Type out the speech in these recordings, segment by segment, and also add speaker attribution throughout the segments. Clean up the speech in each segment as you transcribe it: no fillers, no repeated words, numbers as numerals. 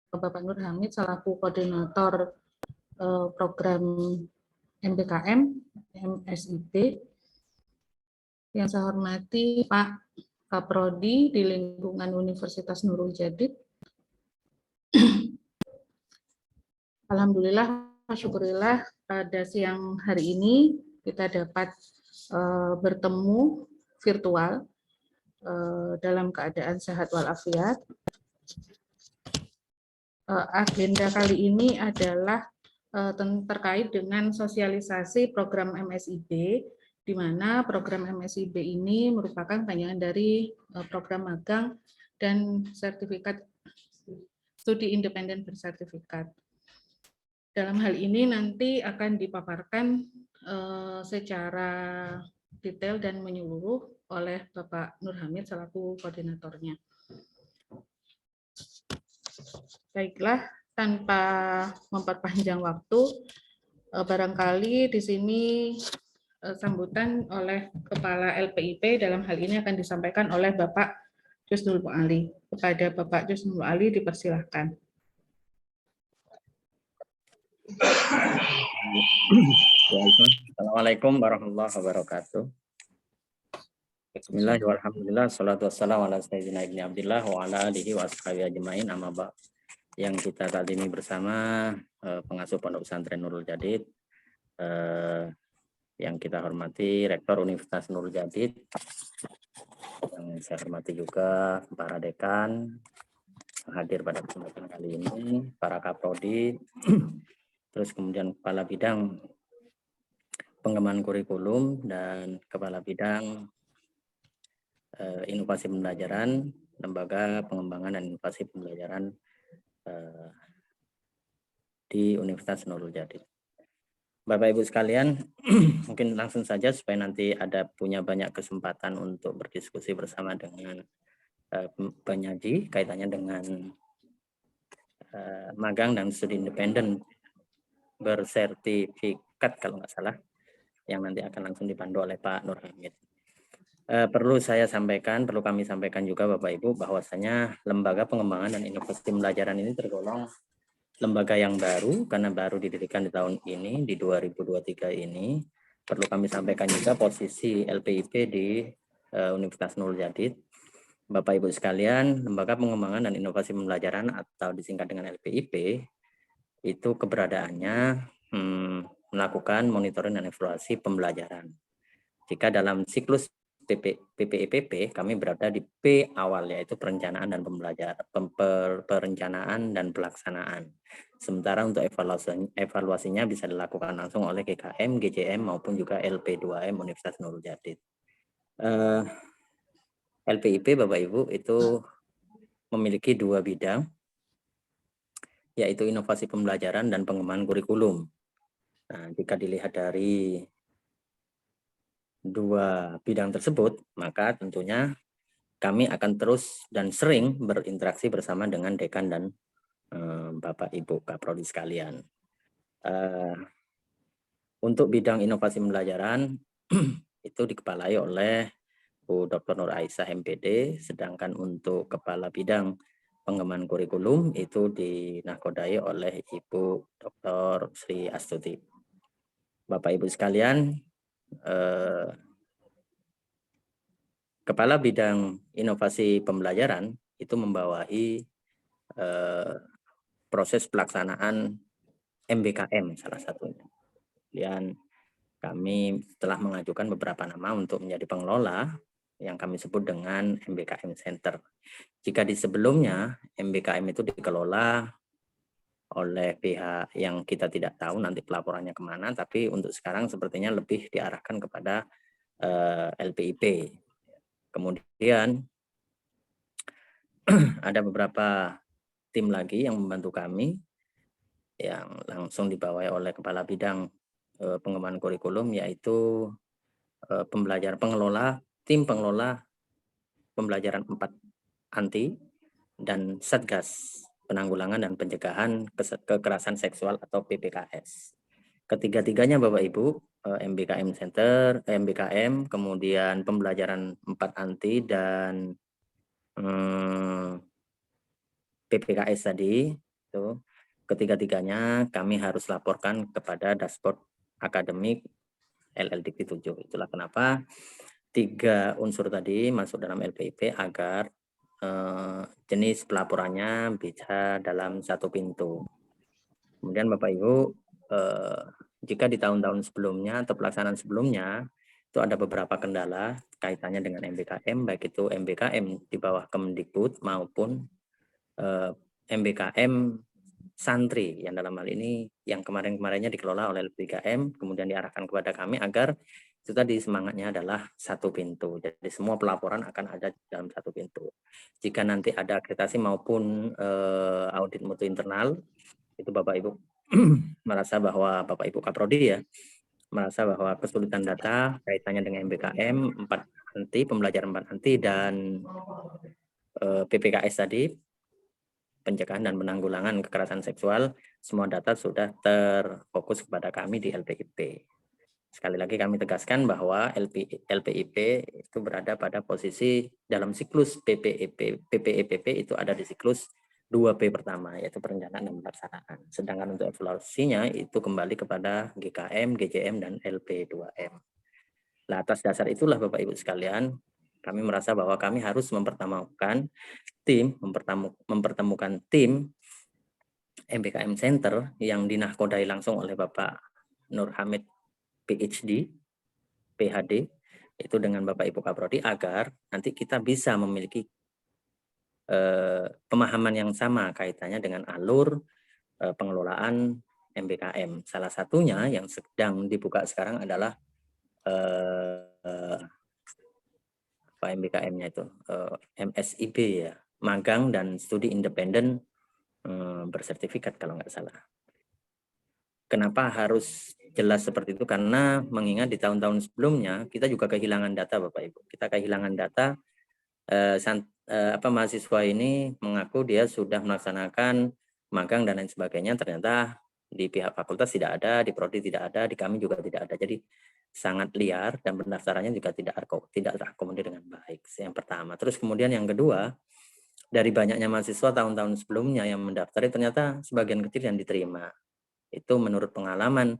Speaker 1: Bapak Nur Hamid selaku koordinator program MBKM MSIB. Yang saya hormati Pak Kaprodi di lingkungan Universitas Nurul Jadid. Alhamdulillah, syukurillah pada siang hari ini kita dapat bertemu virtual dalam keadaan sehat walafiat. Agenda kali ini adalah terkait dengan sosialisasi program MSIB, di mana program MSIB ini merupakan panjangan dari program magang dan sertifikat studi independen bersertifikat. Dalam hal ini nanti akan dipaparkan secara detail dan menyeluruh oleh Bapak Nur Hamid selaku koordinatornya. Baiklah, tanpa memperpanjang waktu, barangkali di sini sambutan oleh Kepala LPIP dalam hal ini akan disampaikan oleh Bapak Jusnul Muali. Kepada Bapak Jusnul Muali dipersilahkan.
Speaker 2: Assalamualaikum warahmatullahi wabarakatuh. Bismillahirrahmanirrahim. Salatu wassalamu ala sayyidina ibni Abdillah wa ala alihi wa ashabihi ajmain amma ba'. Yang kita saat ini bersama pengasuh Pondok Pesantren Nurul Jadid, yang kita hormati Rektor Universitas Nurul Jadid, yang saya hormati juga para dekan hadir pada kesempatan kali ini, para kaprodi, terus kemudian kepala bidang pengembangan kurikulum dan kepala bidang inovasi pembelajaran, lembaga pengembangan dan inovasi pembelajaran di Universitas Nurul Jadid. Bapak Ibu sekalian, mungkin langsung saja supaya nanti punya banyak kesempatan untuk berdiskusi bersama dengan penyaji kaitannya dengan magang dan studi independen bersertifikat kalau nggak salah, yang nanti akan langsung dipandu oleh Pak Nur Hamid. Perlu kami sampaikan juga Bapak Ibu bahwasanya lembaga pengembangan dan inovasi pembelajaran ini tergolong lembaga yang baru karena baru didirikan di tahun ini, di 2023 ini. Perlu kami sampaikan juga posisi LPIP di Universitas Nurul Jadid. Bapak Ibu sekalian, lembaga pengembangan dan inovasi pembelajaran atau disingkat dengan LPIP itu keberadaannya melakukan monitoring dan evaluasi pembelajaran. Jika dalam siklus PPIPP kami berada di P awal, yaitu perencanaan dan perencanaan dan pelaksanaan. Sementara untuk evaluasinya bisa dilakukan langsung oleh GKM, GJM maupun juga LP2M Universitas Nurul Jadid. LPIP Bapak Ibu itu memiliki dua bidang, yaitu inovasi pembelajaran dan pengembangan kurikulum. Nah, jika dilihat dari dua bidang tersebut, maka tentunya kami akan terus dan sering berinteraksi bersama dengan dekan dan Bapak Ibu Kaprodi sekalian. Untuk bidang inovasi pembelajaran itu dikepalai oleh Bu Dr. Nur Aisyah MPD, sedangkan untuk kepala bidang pengembangan kurikulum itu dinakodai oleh Ibu Dr. Sri Astuti. Bapak Ibu sekalian, kepala bidang inovasi pembelajaran itu membawahi proses pelaksanaan MBKM salah satunya. Dan kami telah mengajukan beberapa nama untuk menjadi pengelola yang kami sebut dengan MBKM Center. Jika di sebelumnya MBKM itu dikelola oleh pihak yang kita tidak tahu nanti pelaporannya kemana, tapi untuk sekarang sepertinya lebih diarahkan kepada LPIP. Kemudian ada beberapa tim lagi yang membantu kami yang langsung dibawahi oleh kepala bidang pengembangan kurikulum, yaitu tim pengelola pembelajaran 4 anti dan Satgas Penanggulangan dan Pencegahan Kekerasan Seksual atau PPKS. Ketiga-tiganya Bapak Ibu, MBKM Center, MBKM, kemudian pembelajaran 4 anti dan PPKS tadi, itu ketiga-tiganya kami harus laporkan kepada dashboard akademik LLDP 7. Itulah kenapa 3 unsur tadi masuk dalam LPIP agar jenis pelaporannya bisa dalam satu pintu. Kemudian Bapak Ibu, jika di tahun-tahun sebelumnya atau pelaksanaan sebelumnya itu ada beberapa kendala kaitannya dengan MBKM, baik itu MBKM di bawah Kemendikbud maupun MBKM santri yang dalam hal ini yang kemarin-kemarinnya dikelola oleh LP3M, kemudian diarahkan kepada kami agar itu tadi semangatnya adalah satu pintu. Jadi semua pelaporan akan ada dalam satu pintu. Jika nanti ada akreditasi maupun audit mutu internal, itu Bapak Ibu merasa bahwa Bapak Ibu Kaprodi ya, merasa bahwa kesulitan data kaitannya dengan MBKM 4 anti, pembelajaran 4 anti dan PPKS tadi, pencegahan dan penanggulangan kekerasan seksual, semua data sudah terfokus kepada kami di LPIP. Sekali lagi kami tegaskan bahwa LPIP itu berada pada posisi dalam siklus PPEPP itu ada di siklus 2P pertama, yaitu perencanaan dan pelaksanaan. Sedangkan untuk evaluasinya itu kembali kepada GKM, GJM, dan LP2M. Nah, atas dasar itulah Bapak Ibu sekalian, kami merasa bahwa kami harus mempertemukan tim MBKM Center yang dinahkodai langsung oleh Bapak Nur Hamid PhD, PhD, itu dengan Bapak Ibu Kaprodi agar nanti kita bisa memiliki pemahaman yang sama kaitannya dengan alur pengelolaan MBKM. Salah satunya yang sedang dibuka sekarang adalah apa MBKM-nya itu MSIB ya, magang dan studi independen bersertifikat kalau nggak salah. Kenapa harus jelas seperti itu? Karena mengingat di tahun-tahun sebelumnya kita juga kehilangan data Bapak Ibu. Kita kehilangan data mahasiswa ini mengaku dia sudah melaksanakan magang dan lain sebagainya, ternyata di pihak fakultas tidak ada, di prodi tidak ada, di kami juga tidak ada. Jadi sangat liar dan pendaftarannya juga tidak terakomodir dengan baik. Yang pertama. Terus kemudian yang kedua, dari banyaknya mahasiswa tahun-tahun sebelumnya yang mendaftar ternyata sebagian kecil yang diterima. Itu menurut pengalaman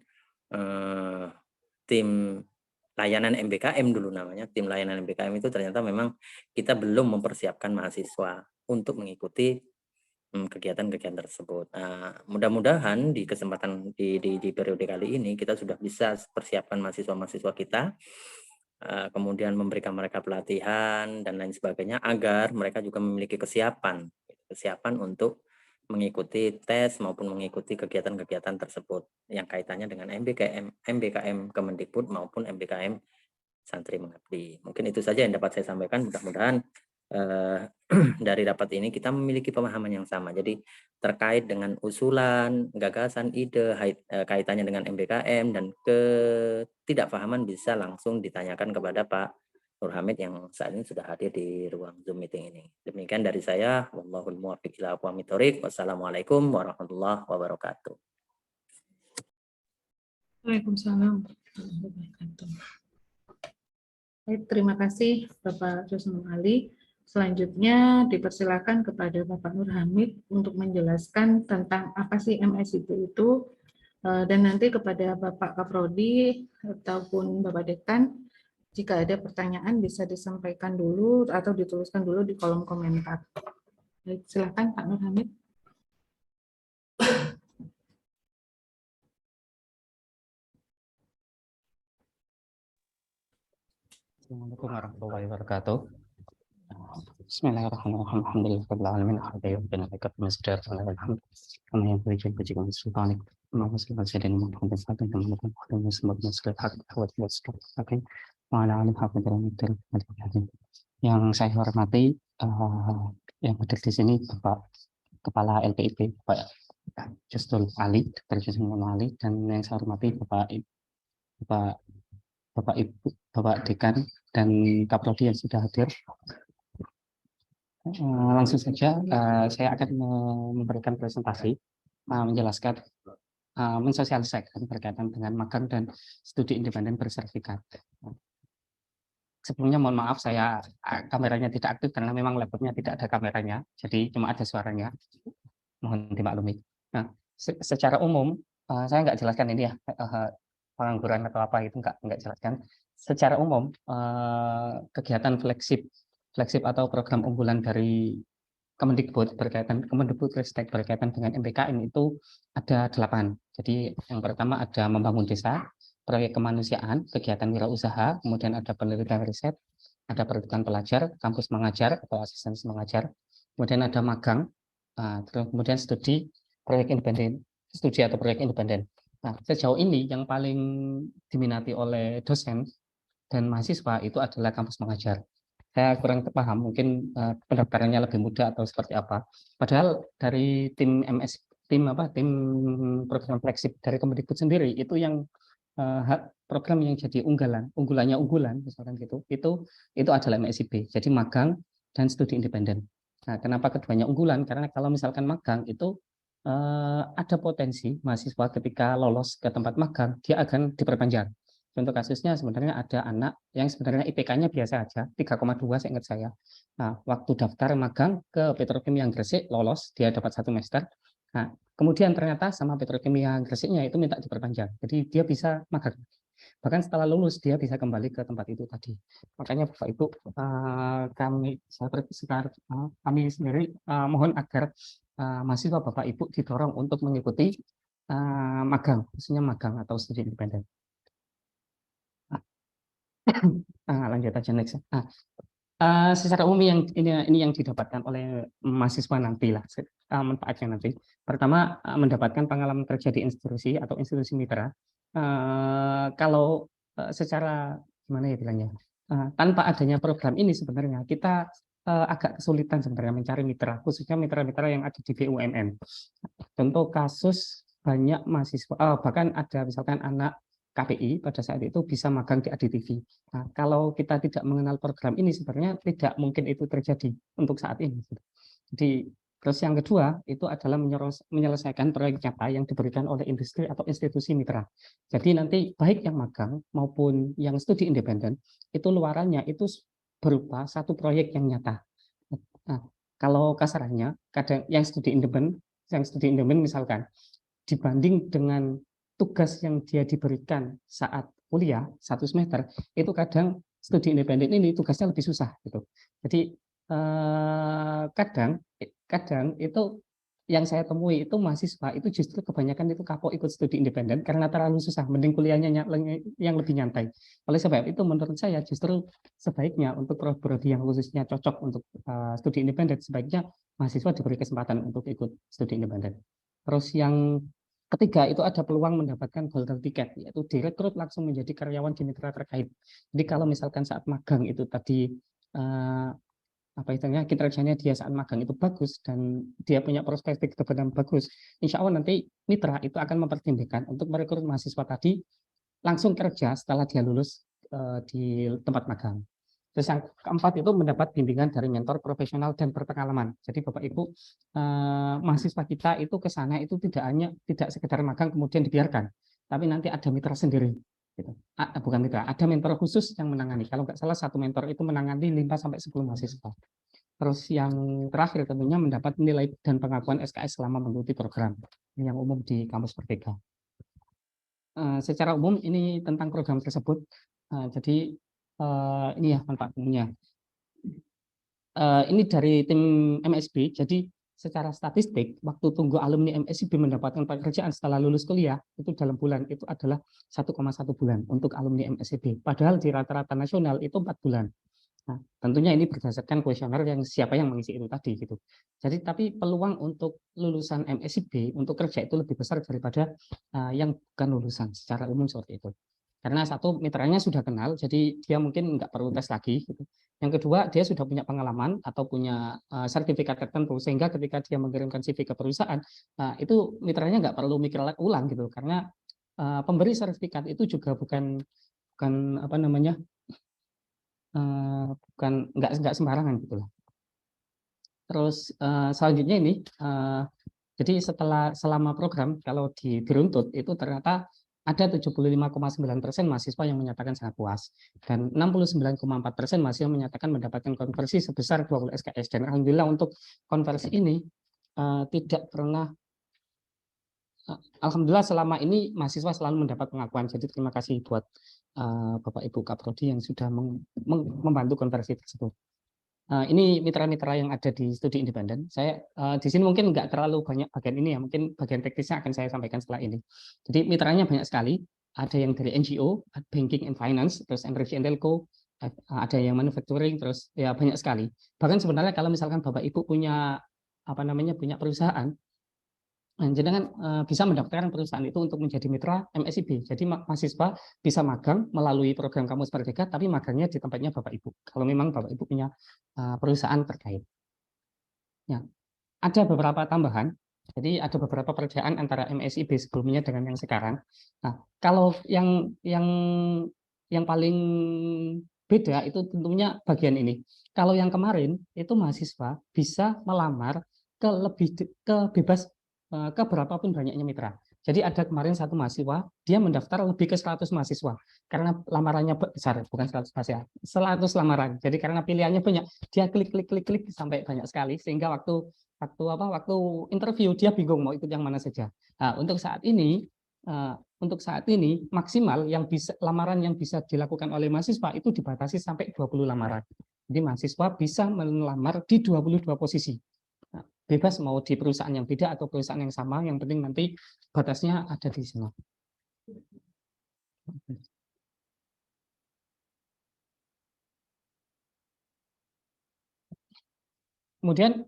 Speaker 2: tim layanan MBKM dulu namanya, tim layanan MBKM itu ternyata memang kita belum mempersiapkan mahasiswa untuk mengikuti kegiatan-kegiatan tersebut. Nah, mudah-mudahan di kesempatan di periode kali ini kita sudah bisa persiapkan mahasiswa-mahasiswa kita, kemudian memberikan mereka pelatihan dan lain sebagainya agar mereka juga memiliki kesiapan untuk mengikuti tes maupun mengikuti kegiatan-kegiatan tersebut yang kaitannya dengan MBKM Kemendikbud maupun MBKM Santri Mengabdi. Mungkin itu saja yang dapat saya sampaikan. Mudah-mudahan dari rapat ini kita memiliki pemahaman yang sama. Jadi terkait dengan usulan, gagasan, ide kaitannya dengan MBKM dan ketidakpahaman bisa langsung ditanyakan kepada Pak Nur Hamid yang saat ini sudah hadir di ruang Zoom meeting ini. Demikian dari saya. Wallahul muwaffiq ila aqwamit thoriq. Wassalamualaikum warahmatullahi wabarakatuh.
Speaker 1: Waalaikumsalam. Baik, terima kasih Bapak Jusnul Ali. Selanjutnya dipersilakan kepada Bapak Nur Hamid untuk menjelaskan tentang apa sih MSIP itu, dan nanti kepada Bapak Kaprodi ataupun Bapak Dekan, jika ada pertanyaan bisa disampaikan dulu atau dituliskan dulu di kolom komentar. Baik, silakan Pak Nur Hamid.
Speaker 3: Assalamualaikum warahmatullahi wabarakatuh. Bismillahirrahmanirrahim. Alhamdulillahirabbil alamin. Alhamdulillah bika masdar alhamdulillah. Kama yanbaghi li wajhi sultanik. Allahumma salli ala sayyidina Muhammadin fatih dan Muhammad khatamin sebagai masalah hak wa wasdaq. Oke. Wa ala alihi hafidhil. Yang saya hormati yang hadir di sini Bapak Kepala LPIP Bapak Jusnul Ali, Dr. Jusnul Ali, dan yang saya hormati Bapak Ibu, Bapak Dekan dan Kaprodi yang sudah hadir. Langsung saja saya akan memberikan presentasi, menjelaskan, mensosialisasikan berkaitan dengan magang dan studi independen bersertifikat. sebelumnya mohon maaf saya kameranya tidak aktif karena memang laptopnya tidak ada kameranya, jadi cuma ada suaranya. Mohon dimaklumi. Nah, secara umum saya nggak jelaskan ini ya pengangguran atau apa itu nggak jelaskan. Secara umum kegiatan flagship atau program unggulan dari Kemendikbudristek berkaitan dengan MPKM itu ada 8. Jadi yang pertama ada membangun desa, proyek kemanusiaan, kegiatan wirausaha, kemudian ada penelitian riset, ada pendidikan pelajar, kampus mengajar atau asistensi mengajar, kemudian ada magang, terus kemudian studi atau proyek independen. Nah, sejauh ini yang paling diminati oleh dosen dan mahasiswa itu adalah kampus mengajar. Saya kurang paham, mungkin pendaftarannya lebih mudah atau seperti apa. Padahal dari tim program flagship dari Kemendikbud sendiri itu yang program yang jadi unggulan misalkan gitu, itu adalah MSIB. Jadi magang dan studi independen. Nah, kenapa keduanya unggulan? Karena kalau misalkan magang itu ada potensi mahasiswa ketika lolos ke tempat magang dia akan diperpanjang. Contoh kasusnya sebenarnya ada anak yang sebenarnya IPK-nya biasa aja, 3,2 seingat saya. Nah, waktu daftar magang ke Petrokimia Gresik, lolos, dia dapat 1 semester. Nah, kemudian ternyata sama Petrokimia Gresiknya itu minta diperpanjang. Jadi dia bisa magang. Bahkan setelah lulus, dia bisa kembali ke tempat itu tadi. Makanya Bapak Ibu, kami sendiri mohon agar mahasiswa Bapak Ibu didorong untuk mengikuti magang, khususnya magang atau studi independen. Lanjut aja next. Secara umum ini yang didapatkan oleh mahasiswa nanti lah manfaatnya nanti. Pertama mendapatkan pengalaman kerja di institusi atau institusi mitra. Kalau secara gimana ya bilangnya, tanpa adanya program ini sebenarnya kita agak kesulitan sebenarnya mencari mitra, khususnya mitra-mitra yang ada di BUMN. Contoh kasus banyak mahasiswa, bahkan ada misalkan anak KPI pada saat itu bisa magang di ADTV. Nah, kalau kita tidak mengenal program ini sebenarnya tidak mungkin itu terjadi untuk saat ini. Jadi terus yang kedua itu adalah menyelesaikan proyek nyata yang diberikan oleh industri atau institusi mitra. Jadi nanti baik yang magang maupun yang studi independen itu luarannya itu berupa satu proyek yang nyata. Nah, kalau kasarannya kadang yang studi independen misalkan dibanding dengan tugas yang dia diberikan saat kuliah 1 semester itu kadang studi independen ini tugasnya lebih susah gitu. Jadi kadang itu yang saya temui itu mahasiswa itu justru kebanyakan itu kapok ikut studi independen karena terlalu susah, mending kuliahnya yang lebih nyantai. Oleh sebab itu menurut saya justru sebaiknya untuk prodi yang khususnya cocok untuk studi independen sebaiknya mahasiswa diberi kesempatan untuk ikut studi independen. Terus yang ketiga itu ada peluang mendapatkan golden ticket, yaitu direkrut langsung menjadi karyawan di mitra terkait. Jadi kalau misalkan saat magang itu tadi kinerjanya dia saat magang itu bagus dan dia punya perspektif ke depan bagus, insya Allah nanti mitra itu akan mempertimbangkan untuk merekrut mahasiswa tadi langsung kerja setelah dia lulus di tempat magang. Terus yang keempat itu mendapat bimbingan dari mentor profesional dan berpengalaman. Jadi Bapak Ibu mahasiswa kita itu ke sana itu tidak sekedar magang kemudian dibiarkan, tapi nanti ada mitra sendiri. Gitu. Bukan mitra, ada mentor khusus yang menangani. Kalau nggak salah satu mentor itu menangani 5-10 mahasiswa. Terus yang terakhir tentunya mendapat nilai dan pengakuan SKS selama mengikuti program yang umum di kampus Merdeka. Secara umum ini tentang program tersebut. Jadi ini ya manfaat umumnya. Ini dari tim MSB. Jadi secara statistik waktu tunggu alumni MSIB mendapatkan pekerjaan setelah lulus kuliah itu dalam bulan itu adalah 1,1 bulan untuk alumni MSIB. Padahal di rata-rata nasional itu 4 bulan. Nah, tentunya ini berdasarkan kuesioner yang siapa yang mengisi itu tadi gitu. Jadi tapi peluang untuk lulusan MSIB untuk kerja itu lebih besar daripada yang bukan lulusan secara umum seperti itu. Karena satu mitranya sudah kenal, jadi dia mungkin nggak perlu tes lagi. Gitu. Yang kedua, dia sudah punya pengalaman atau punya sertifikat tertentu, sehingga ketika dia mengirimkan CV ke perusahaan, itu mitranya nggak perlu mikir ulang gitu, karena pemberi sertifikat itu juga bukan apa namanya, bukan nggak sembarangan gitu loh. Terus selanjutnya ini, jadi selama program kalau diruntut itu ternyata ada 75,9% mahasiswa yang menyatakan sangat puas dan 69,4% mahasiswa menyatakan mendapatkan konversi sebesar 20 SKS. Dan alhamdulillah untuk konversi ini tidak pernah, alhamdulillah selama ini mahasiswa selalu mendapat pengakuan. Jadi terima kasih buat Bapak Ibu Kaprodi yang sudah membantu konversi tersebut. Ini mitra-mitra yang ada di studi independen. Saya di sini mungkin nggak terlalu banyak bagian ini ya, mungkin bagian teknisnya akan saya sampaikan setelah ini. Jadi mitranya banyak sekali. Ada yang dari NGO, banking and finance, terus energy and telco, ada yang manufacturing, terus ya banyak sekali. Bahkan sebenarnya kalau misalkan Bapak Ibu punya punya perusahaan, jenengan bisa mendaftarkan perusahaan itu untuk menjadi mitra MSIB. Jadi mahasiswa bisa magang melalui program Kamus Merdeka, tapi magangnya di tempatnya Bapak Ibu. Kalau memang Bapak Ibu punya perusahaan terkait. Ya, ada beberapa tambahan. Jadi ada beberapa perbedaan antara MSIB sebelumnya dengan yang sekarang. Nah, kalau yang paling beda itu tentunya bagian ini. Kalau yang kemarin itu mahasiswa bisa melamar ke bebas ke berapapun banyaknya mitra. Jadi ada kemarin satu mahasiswa, dia mendaftar lebih ke 100 mahasiswa karena lamarannya besar, bukan 100 mahasiswa, 100 lamaran. Jadi karena pilihannya banyak, dia klik sampai banyak sekali sehingga waktu interview dia bingung mau ikut yang mana saja. Nah, untuk saat ini maksimal lamaran yang bisa dilakukan oleh mahasiswa itu dibatasi sampai 20 lamaran. Jadi mahasiswa bisa melamar di 22 posisi. Bebas mau di perusahaan yang beda atau perusahaan yang sama, yang penting nanti batasnya ada di sini. Kemudian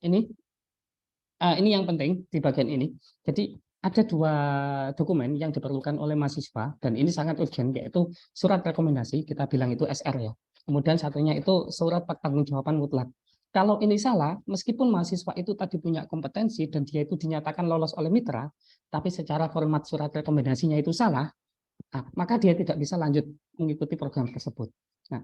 Speaker 3: ini yang penting di bagian ini. Jadi ada 2 dokumen yang diperlukan oleh mahasiswa dan ini sangat urgent, yaitu surat rekomendasi, kita bilang itu SR ya. Kemudian satunya itu surat pertanggungjawaban mutlak. Kalau ini salah, meskipun mahasiswa itu tadi punya kompetensi dan dia itu dinyatakan lolos oleh mitra, tapi secara format surat rekomendasinya itu salah, maka dia tidak bisa lanjut mengikuti program tersebut. Nah,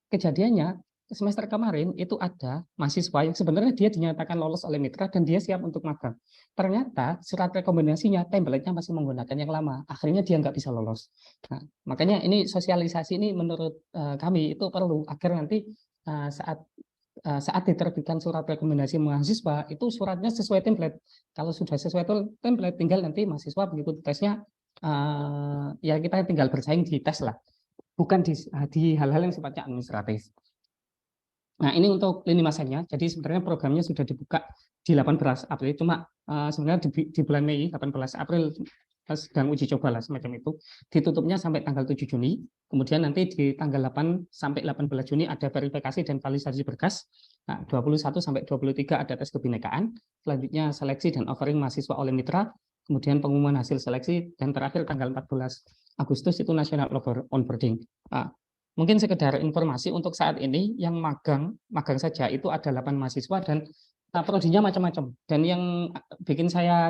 Speaker 3: kejadiannya semester kemarin itu ada mahasiswa yang sebenarnya dia dinyatakan lolos oleh mitra dan dia siap untuk magang. Ternyata surat rekomendasinya template-nya masih menggunakan yang lama. Akhirnya dia nggak bisa lolos. Nah, makanya ini sosialisasi ini menurut kami itu perlu agar nanti saat diterbitkan surat rekomendasi mahasiswa itu suratnya sesuai template. Kalau sudah sesuai template, tinggal nanti mahasiswa begitu tesnya ya kita tinggal bersaing di tes lah, bukan di hal-hal yang sifatnya administratif. Nah, ini untuk lini masanya. Jadi sebenarnya programnya sudah dibuka di 18 April, cuma sebenarnya di bulan Mei 18 April sedang uji coba lah semacam itu. Ditutupnya sampai tanggal 7 Juni. Kemudian nanti di tanggal 8 sampai 18 Juni ada verifikasi dan validasi berkas. Nah, 21 sampai 23 ada tes kebinekaan. Selanjutnya seleksi dan offering mahasiswa oleh mitra. Kemudian pengumuman hasil seleksi dan terakhir tanggal 14 Agustus itu national onboarding. Mungkin sekedar informasi untuk saat ini yang magang saja itu ada 8 mahasiswa dan prodinya macam-macam. Dan yang bikin saya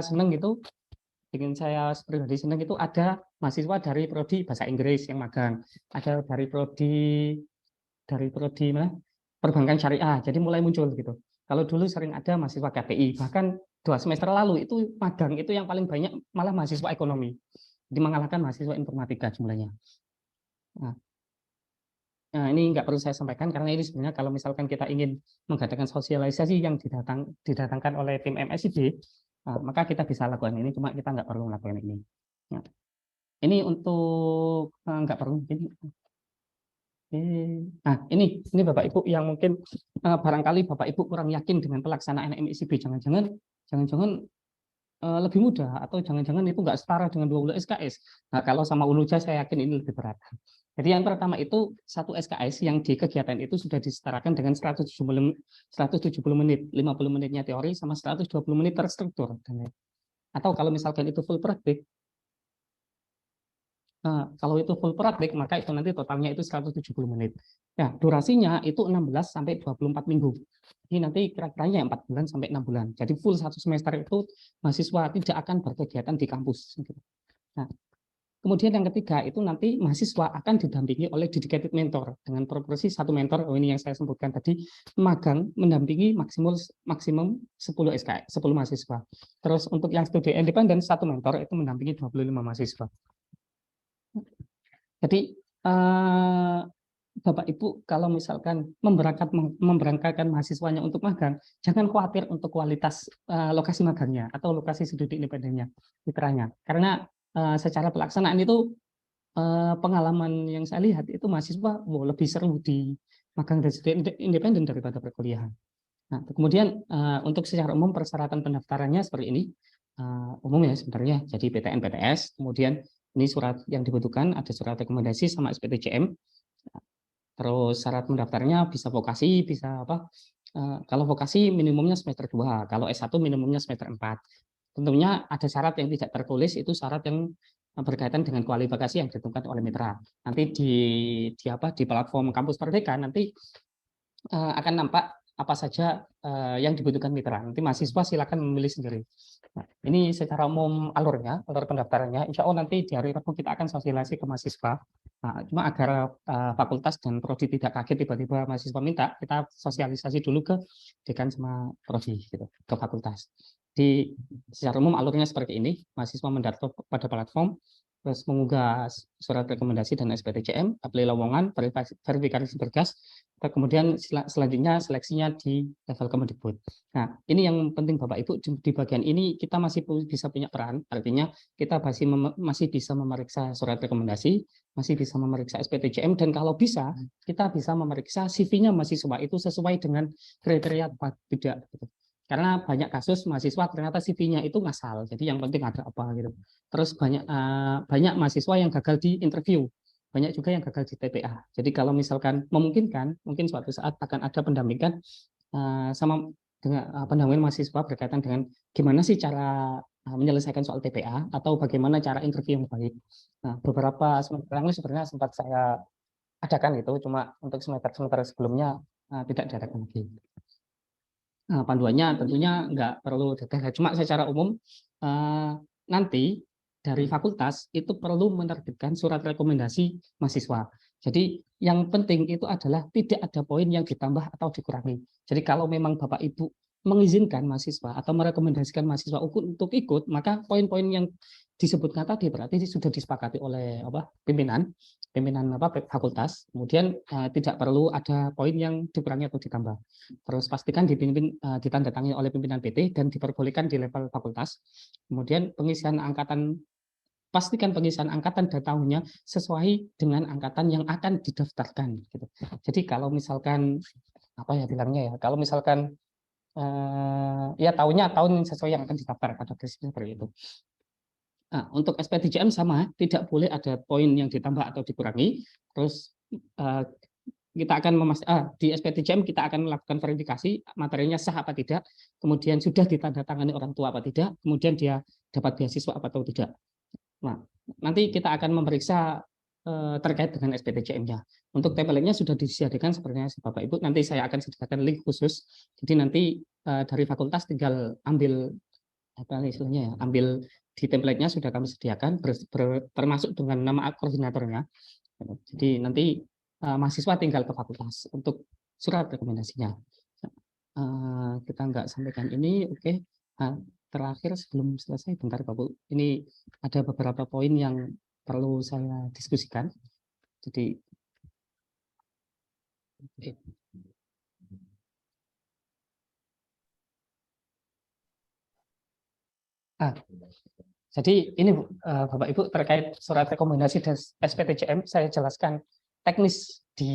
Speaker 3: pribadi senang itu ada mahasiswa dari prodi bahasa Inggris yang magang, ada dari prodi perbankan syariah. Jadi mulai muncul gitu. Kalau dulu sering ada mahasiswa KPI, bahkan 2 semester lalu itu magang itu yang paling banyak malah mahasiswa ekonomi. Jadi mengalahkan mahasiswa informatika jumlahnya. Nah, ini nggak perlu saya sampaikan karena ini sebenarnya kalau misalkan kita ingin mengadakan sosialisasi yang didatangkan oleh tim MSIB, maka kita bisa lakukan ini, cuma kita nggak perlu melakukan ini. Nah, ini untuk nggak perlu. Nah, ini Bapak Ibu yang mungkin barangkali Bapak Ibu kurang yakin dengan pelaksanaan MSIB, jangan-jangan lebih mudah atau jangan-jangan itu nggak setara dengan 20 SKS. Nah, kalau sama UNUJA saya yakin ini lebih berat. Jadi yang pertama itu 1 SKS yang di kegiatan itu sudah disetarakan dengan 170 menit, 50 menitnya teori sama 120 menit terstruktur. Atau kalau misalkan itu full praktik, maka itu nanti totalnya itu 170 menit. Nah, durasinya itu 16 sampai 24 minggu. Ini nanti kira-kiranya 4 bulan sampai 6 bulan. Jadi full 1 semester itu mahasiswa tidak akan berkegiatan di kampus. Nah,
Speaker 4: Kemudian yang ketiga itu nanti mahasiswa akan didampingi oleh dedicated mentor dengan proporsi satu mentor. Ini yang saya sebutkan tadi, magang mendampingi maksimum 10 SKS, 10 mahasiswa. Terus untuk yang studi independen satu mentor itu mendampingi 25 mahasiswa. Jadi Bapak Ibu kalau misalkan memberangkatkan mahasiswanya untuk magang, jangan khawatir untuk kualitas lokasi magangnya atau lokasi studi independennya, mitranya. Karena secara pelaksanaan itu pengalaman yang saya lihat itu mahasiswa lebih seru di magang dan studi independen daripada perkuliahan. Nah, kemudian untuk secara umum persyaratan pendaftarannya seperti ini, umum ya sebenarnya. Jadi PTN, PTS, kemudian ini surat yang dibutuhkan ada surat rekomendasi sama SPTJM. Terus syarat mendaftarnya bisa vokasi, bisa apa? Kalau vokasi minimumnya semester 2, kalau S1 minimumnya semester 4. Tentunya ada syarat yang tidak tertulis, itu syarat yang berkaitan dengan kualifikasi yang ditentukan oleh mitra. Nanti di platform Kampus Merdeka nanti akan nampak apa saja yang dibutuhkan mitra. Nanti mahasiswa silakan memilih sendiri. Nah, ini secara umum alur pendaftarannya. Insya Allah nanti di hari Rabu kita akan sosialisasi ke mahasiswa. Nah, cuma agar fakultas dan prodi tidak kaget tiba-tiba mahasiswa minta, kita sosialisasi dulu ke dekan sama prodi gitu, ke fakultas. Secara umum alurnya seperti ini, mahasiswa mendaftar pada platform, terus mengunggah surat rekomendasi dan SPTJM, apply lowongan, verifikasi berkas, kemudian selanjutnya seleksinya di level Kemendikbud. Nah, ini yang penting Bapak Ibu, di bagian ini kita masih bisa punya peran, artinya kita masih bisa memeriksa surat rekomendasi, masih bisa memeriksa SPTJM, dan kalau bisa, kita bisa memeriksa CV-nya mahasiswa itu sesuai dengan kriteria apa tidak. Karena banyak kasus mahasiswa ternyata CV-nya itu ngasal, jadi yang penting ada apa gitu. Terus banyak mahasiswa yang gagal di interview, banyak juga yang gagal di TPA. Jadi kalau misalkan memungkinkan, mungkin suatu saat akan ada pendampingan sama dengan pendampingan mahasiswa berkaitan dengan gimana sih cara menyelesaikan soal TPA atau bagaimana cara interview yang baik. Nah, beberapa semester lalu sebenarnya sempat saya adakan itu, cuma untuk semester sebelumnya tidak diadakan lagi. Panduannya tentunya nggak perlu detail, cuma secara umum nanti dari fakultas itu perlu menerbitkan surat rekomendasi mahasiswa. Jadi yang penting itu adalah tidak ada poin yang ditambah atau dikurangi. Jadi kalau memang Bapak Ibu mengizinkan mahasiswa atau merekomendasikan mahasiswa untuk ikut, maka poin-poin yang disebutkan tadi berarti sudah disepakati oleh pimpinan fakultas. Kemudian tidak perlu ada poin yang dikurangi atau ditambah. Terus pastikan ditandatangani oleh pimpinan PT dan diperbolehkan di level fakultas. Kemudian pastikan pengisian angkatan dan tahunnya sesuai dengan angkatan yang akan didaftarkan. Gitu. Jadi kalau misalkan kalau misalkan tahunnya tahun sesuai yang akan didaftar pada prinsipnya seperti itu. Nah, untuk SPTJM sama, tidak boleh ada poin yang ditambah atau dikurangi. Terus kita akan di SPTJM kita akan melakukan verifikasi materinya sah apa tidak, kemudian sudah ditandatangani orang tua apa tidak, kemudian dia dapat beasiswa apa atau tidak. Nah, nanti kita akan memeriksa terkait dengan SPTJM-nya. Untuk template-nya sudah disediakan sebenarnya Bapak Ibu. Nanti saya akan sediakan link khusus. Jadi nanti dari fakultas tinggal ambil ambil di template-nya sudah kami sediakan termasuk dengan nama koordinatornya. Jadi nanti mahasiswa tinggal ke fakultas untuk surat rekomendasinya. Kita nggak sampaikan ini, oke. Terakhir sebelum selesai, bentar Pak Bu, ini ada beberapa poin yang perlu saya diskusikan. Jadi jadi ini Bapak Ibu terkait surat rekomendasi dan SPTJM saya jelaskan teknis di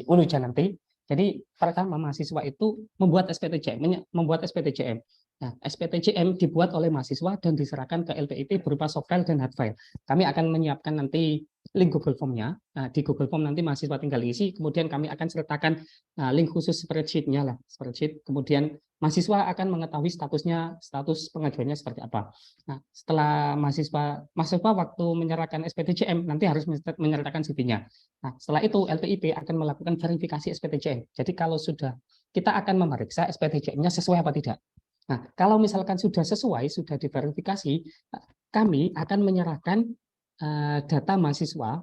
Speaker 4: Uluja nanti. Jadi pertama mahasiswa itu membuat SPTJM. Nah, SPTJM dibuat oleh mahasiswa dan diserahkan ke LPIP berupa soft file dan hard file. Kami akan menyiapkan nanti link Google Form-nya. Nah, di Google Form nanti mahasiswa tinggal isi, kemudian kami akan sertakan link khusus spreadsheet-nya lah, spreadsheet. Kemudian mahasiswa akan mengetahui status pengajuannya seperti apa. Nah, setelah mahasiswa waktu menyerahkan SPTJM nanti harus menyertakan CV-nya. Nah, setelah itu LPIP akan melakukan verifikasi SPTJM. Jadi kalau sudah kita akan memeriksa SPTJM-nya sesuai apa tidak. Nah, kalau misalkan sudah sesuai, sudah diverifikasi, kami akan menyerahkan data mahasiswa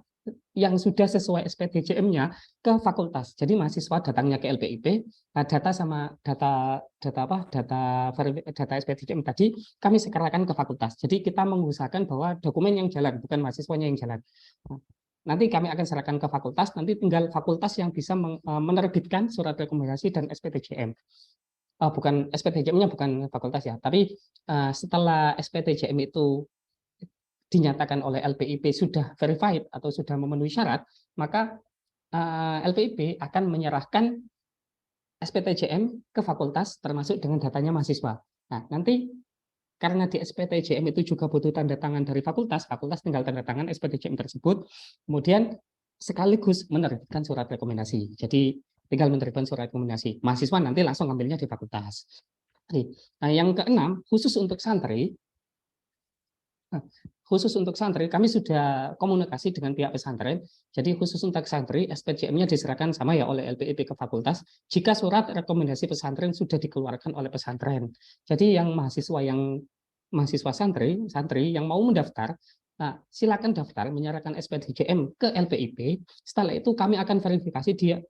Speaker 4: yang sudah sesuai SPDJM-nya ke fakultas. Jadi mahasiswa datangnya ke LPIP, data sama data SPDJM tadi kami sekerahkan ke fakultas. Jadi kita mengusahakan bahwa dokumen yang jalan, bukan mahasiswanya yang jalan. Nanti kami akan serahkan ke fakultas, nanti tinggal fakultas yang bisa menerbitkan surat rekomendasi dan SPDJM. Bukan SPDJM-nya bukan fakultas ya, tapi setelah SPDJM itu dinyatakan oleh LPIP sudah verified atau sudah memenuhi syarat, maka LPIP akan menyerahkan SPTJM ke fakultas termasuk dengan datanya mahasiswa. Nah, nanti karena di SPTJM itu juga butuh tanda tangan dari fakultas, fakultas tinggal tanda tangan SPTJM tersebut, kemudian sekaligus menerbitkan surat rekomendasi. Jadi tinggal menerbitkan surat rekomendasi. Mahasiswa nanti langsung ambilnya di fakultas. Nah, yang keenam, khusus untuk santri, kami sudah komunikasi dengan pihak pesantren. Jadi khusus untuk santri, SPJM-nya diserahkan sama ya oleh LPIP ke fakultas. Jika surat rekomendasi pesantren sudah dikeluarkan oleh pesantren. Jadi yang mahasiswa santri yang mau mendaftar, silakan daftar menyerahkan SPDJM ke LPIP. Setelah itu kami akan verifikasi dia,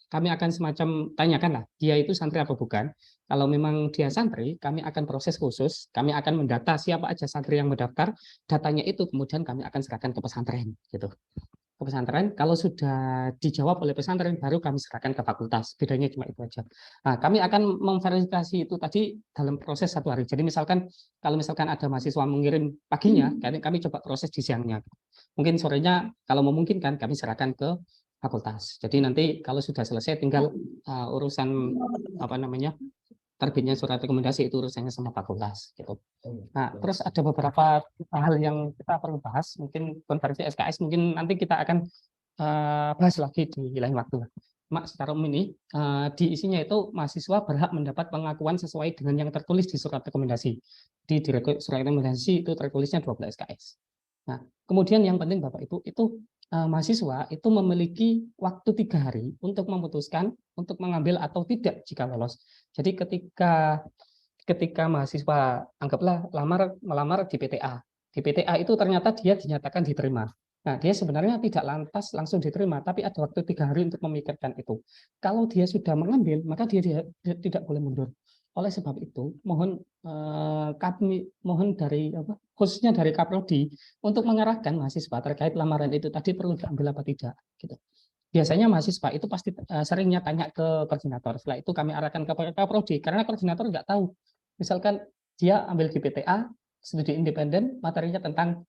Speaker 4: kami akan semacam tanyakan lah dia itu santri apa bukan. Kalau memang dia santri, kami akan proses khusus, kami akan mendata siapa aja santri yang mendaftar, datanya itu kemudian kami akan serahkan ke pesantren, gitu. Ke pesantren, kalau sudah dijawab oleh pesantren, baru kami serahkan ke fakultas. Bedanya cuma itu aja. Nah, kami akan memverifikasi itu tadi dalam proses 1 hari. Jadi misalkan, kalau misalkan ada mahasiswa mengirim paginya, kami coba proses di siangnya. Mungkin sorenya, kalau memungkinkan, kami serahkan ke fakultas. Jadi nanti kalau sudah selesai, tinggal urusan terbitnya surat rekomendasi itu urusannya sama fakultas gitu. Nah, terus ada beberapa hal yang kita perlu bahas, mungkin konversi SKS mungkin nanti kita akan bahas lagi di lain waktu. Secara umum ini di isinya itu mahasiswa berhak mendapat pengakuan sesuai dengan yang tertulis di surat rekomendasi. Di surat rekomendasi itu tertulisnya 12 SKS. Nah, kemudian yang penting Bapak Ibu itu mahasiswa itu memiliki waktu 3 hari untuk memutuskan untuk mengambil atau tidak jika lolos. Jadi ketika mahasiswa anggaplah melamar di PTA itu ternyata dia dinyatakan diterima. Nah, dia sebenarnya tidak lantas langsung diterima, tapi ada waktu 3 hari untuk memikirkan itu. Kalau dia sudah mengambil, maka dia tidak boleh mundur. Oleh sebab itu, mohon dari khususnya dari Kaprodi untuk mengarahkan mahasiswa terkait lamaran itu tadi perlu diambil apa tidak gitu. Biasanya mahasiswa itu pasti seringnya tanya ke koordinator. Setelah itu kami arahkan ke Kaprodi karena koordinator nggak tahu. Misalkan dia ambil di PTA, studi independen, materinya tentang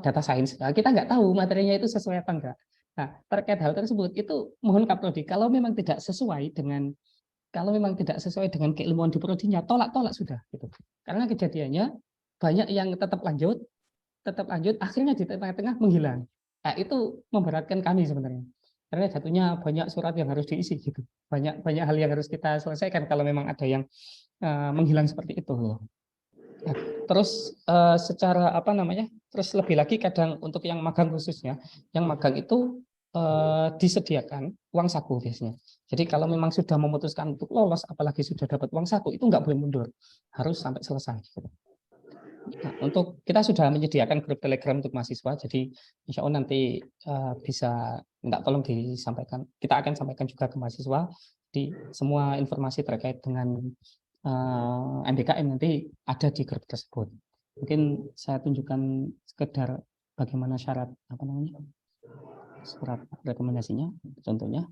Speaker 4: data science. Nah, kita nggak tahu materinya itu sesuai apa enggak. Nah, terkait hal tersebut itu mohon Kaprodi kalau memang tidak sesuai dengan keilmuan di prodinya, tolak sudah gitu. Karena kejadiannya banyak yang tetap lanjut, akhirnya di tengah-tengah menghilang. Nah, itu memberatkan kami sebenarnya. Karena jatuhnya banyak surat yang harus diisi gitu. Banyak hal yang harus kita selesaikan kalau memang ada yang menghilang seperti itu. Nah, terus secara terus lebih lagi kadang untuk yang magang khususnya, yang magang itu disediakan uang saku biasanya. Jadi kalau memang sudah memutuskan untuk lolos, apalagi sudah dapat uang saku, itu nggak boleh mundur, harus sampai selesai. Nah, untuk kita sudah menyediakan grup Telegram untuk mahasiswa, jadi insya Allah nanti bisa tolong disampaikan. Kita akan sampaikan juga ke mahasiswa di semua informasi terkait dengan MBKM nanti ada di grup tersebut. Mungkin saya tunjukkan sekedar bagaimana syarat surat rekomendasinya, contohnya.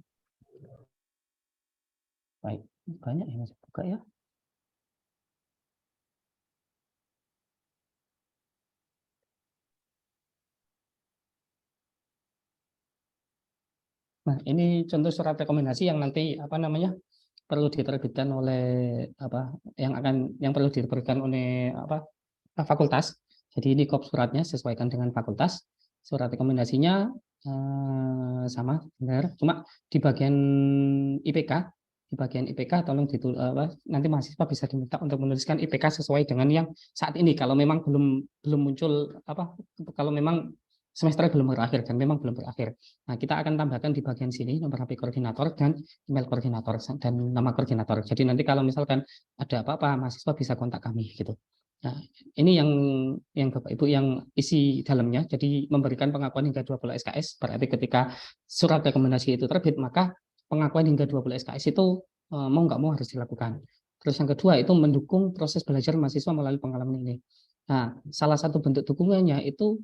Speaker 4: Baik, banyak yang saya buka ya. Nah, ini contoh surat rekomendasi yang nanti perlu diterbitkan oleh yang perlu diterbitkan oleh fakultas. Jadi ini kop suratnya sesuaikan dengan fakultas. Surat rekomendasinya sama benar, cuma di bagian IPK tolong nanti mahasiswa bisa diminta untuk menuliskan IPK sesuai dengan yang saat ini. Kalau memang belum muncul kalau memang semester belum berakhir dan memang belum berakhir. Nah, kita akan tambahkan di bagian sini nomor HP koordinator dan email koordinator dan nama koordinator. Jadi nanti kalau misalkan ada apa-apa mahasiswa bisa kontak kami gitu. Nah, ini yang Bapak Ibu yang isi dalamnya. Jadi memberikan pengakuan hingga 20 SKS, berarti ketika surat rekomendasi itu terbit, maka pengakuan hingga 20 SKS itu mau nggak mau harus dilakukan. Terus yang kedua itu mendukung proses belajar mahasiswa melalui pengalaman ini. Nah, salah satu bentuk dukungannya itu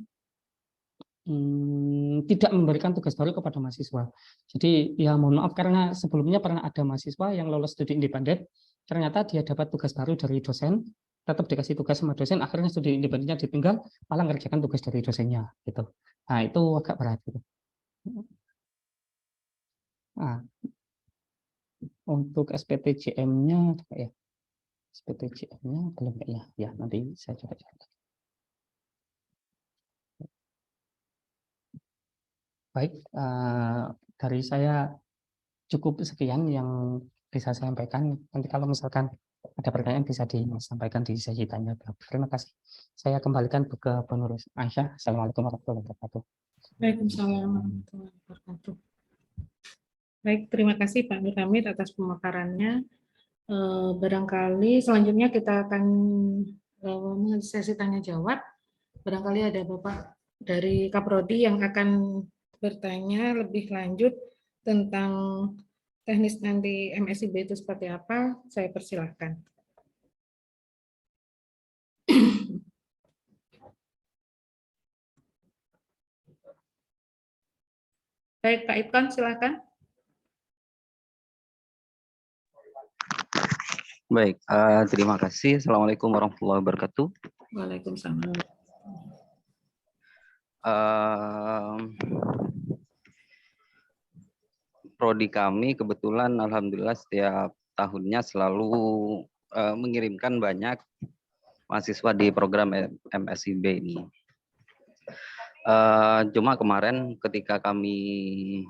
Speaker 4: tidak memberikan tugas baru kepada mahasiswa. Jadi ya mohon maaf karena sebelumnya pernah ada mahasiswa yang lolos studi independen, ternyata dia dapat tugas baru dari dosen, tetap dikasih tugas sama dosen, akhirnya studi independennya ditinggal, malah ngerjakan tugas dari dosennya gitu. Nah, itu agak berat gitu. Nah, untuk SPTJM-nya ya. SPTJM-nya belum kayaknya. Ya, nanti saya coba cari. Baik, dari saya cukup sekian yang bisa saya sampaikan. Nanti kalau misalkan ada pertanyaan bisa disampaikan di sesi tanya. Terima kasih. Saya kembalikan ke penulis Aisyah. Assalamualaikum warahmatullahi wabarakatuh.
Speaker 1: Waalaikumsalam warahmatullahi wabarakatuh. Baik, terima kasih Pak Nur Hamid atas pemaparannya. Barangkali selanjutnya kita akan sesi tanya jawab. Barangkali ada Bapak dari Kaprodi yang akan bertanya lebih lanjut tentang teknis nanti MSIB itu seperti apa, saya persilahkan. Baik, Pak Itkon, silakan.
Speaker 5: Baik, terima kasih. Assalamualaikum warahmatullahi wabarakatuh.
Speaker 1: Waalaikumsalam.
Speaker 5: Prodi kami kebetulan alhamdulillah setiap tahunnya selalu mengirimkan banyak mahasiswa di program MSIB ini. Cuma kemarin ketika kami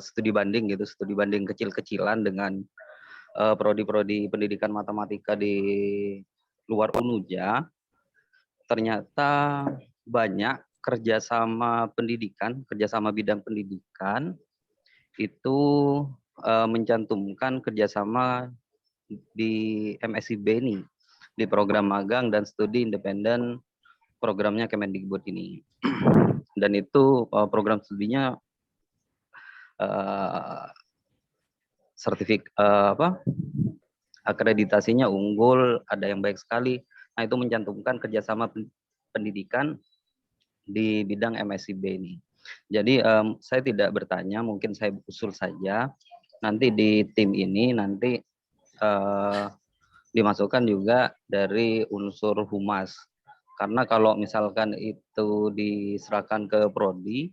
Speaker 5: studi banding kecil-kecilan dengan prodi-prodi pendidikan matematika di luar Unuja, ternyata banyak kerjasama bidang pendidikan itu mencantumkan kerjasama di MSIB ini, di program magang dan studi independen programnya Kemendikbud ini. Dan itu program studinya akreditasinya unggul, ada yang baik sekali. Nah, itu mencantumkan kerjasama pendidikan di bidang MSIB ini. Jadi saya tidak bertanya, mungkin saya usul saja nanti di tim ini nanti dimasukkan juga dari unsur humas, karena kalau misalkan itu diserahkan ke prodi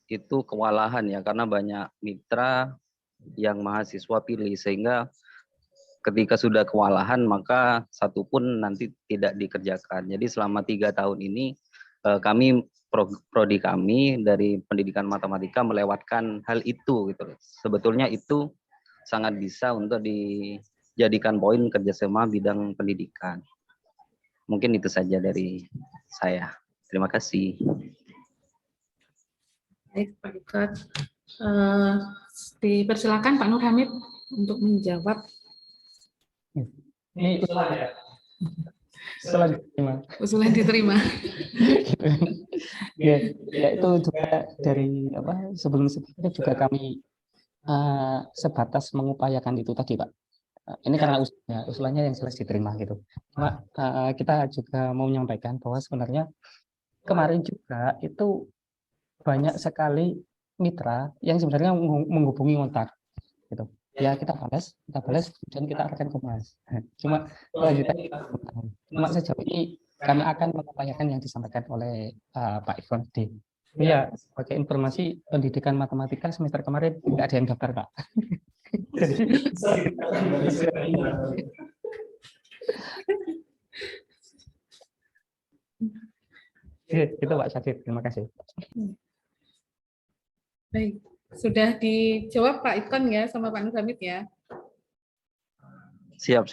Speaker 5: itu kewalahan ya, karena banyak mitra yang mahasiswa pilih, sehingga ketika sudah kewalahan maka satu pun nanti tidak dikerjakan. Jadi selama 3 tahun ini kami prodi kami dari pendidikan matematika melewatkan hal itu gitu. Sebetulnya itu sangat bisa untuk dijadikan poin kerjasama bidang pendidikan. Mungkin itu saja dari saya. Terima kasih.
Speaker 1: Baik, Pak Itkon. Dipersilakan Pak Nur Hamid untuk menjawab.
Speaker 4: Ini usulan diterima. Ya itu juga dari sebelumnya juga kami sebatas mengupayakan itu tadi Pak. Ini karena usulannya yang jelas diterima gitu. Cuma kita juga mau menyampaikan bahwa sebenarnya kemarin juga itu banyak sekali mitra yang sebenarnya menghubungi kontak gitu. Ya kita balas dan kita akan kemas. Cuma sejauh ini kami akan mengupayakan yang disampaikan oleh Pak Itkon. Ya, sebagai informasi pendidikan matematika semester kemarin tidak ada yang daftar Pak. Jadi itu Pak Syadid, terima kasih.
Speaker 1: Baik, sudah dijawab Pak Itkon ya sama Pak Nur Hamid ya.
Speaker 5: Siap.